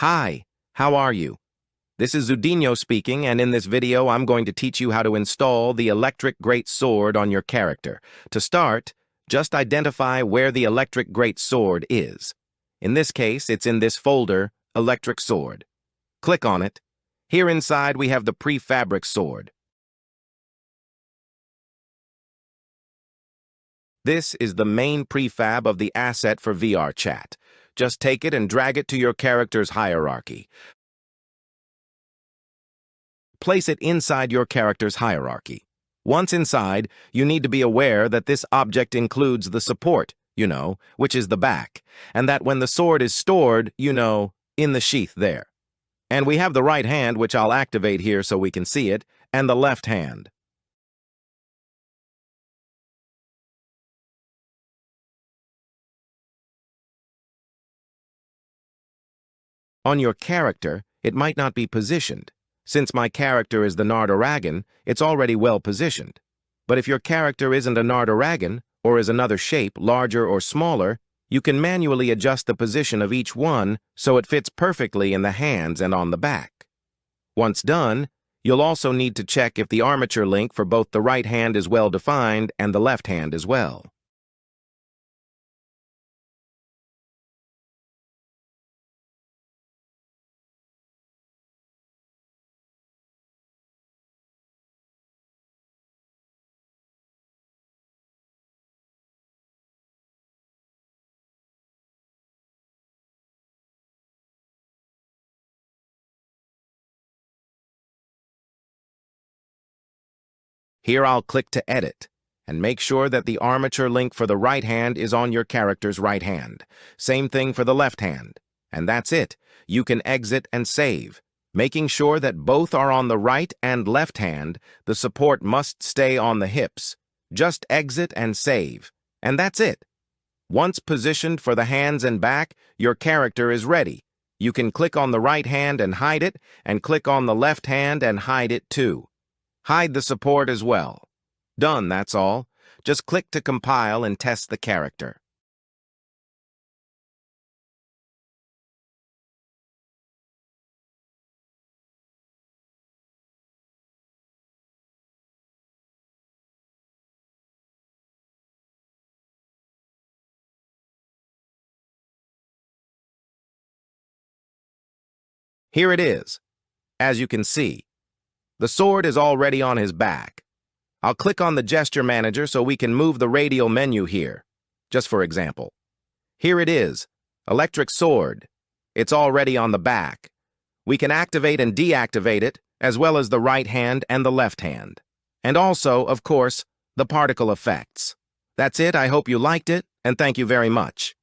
Hi, how are you? This is Zudinho speaking, and in this video I'm going to teach you how to install the electric Greatsword on your character. To start, just identify where the electric Greatsword is. In this case, it's in this folder, Electric Sword. Click on it. Here inside we have the prefabric sword. This is the main prefab of the asset for VR chat. Just take it and drag it to your character's hierarchy. Place it inside your character's hierarchy. Once inside, you need to be aware that this object includes the support, which is the back, and that when the sword is stored, in the sheath there. And we have the right hand, which I'll activate here so we can see it, and the left hand. On your character, it might not be positioned. Since my character is the Nardoragon, it's already well positioned. But if your character isn't a Nardoragon, or is another shape, larger or smaller, you can manually adjust the position of each one so it fits perfectly in the hands and on the back. Once done, you'll also need to check if the armature link for both the right hand is well defined and the left hand as well. Here I'll click to edit, and make sure that the armature link for the right hand is on your character's right hand. Same thing for the left hand. And that's it. You can exit and save. Making sure that both are on the right and left hand, the support must stay on the hips. Just exit and save. And that's it. Once positioned for the hands and back, your character is ready. You can click on the right hand and hide it, and click on the left hand and hide it too. Hide the support as well. Done, that's all. Just click to compile and test the character. Here it is. As you can see, the sword is already on his back. I'll click on the gesture manager so we can move the radial menu here. Just for example. Here it is, electric sword. It's already on the back. We can activate and deactivate it, as well as the right hand and the left hand. And also, of course, the particle effects. That's it. I hope you liked it, and thank you very much.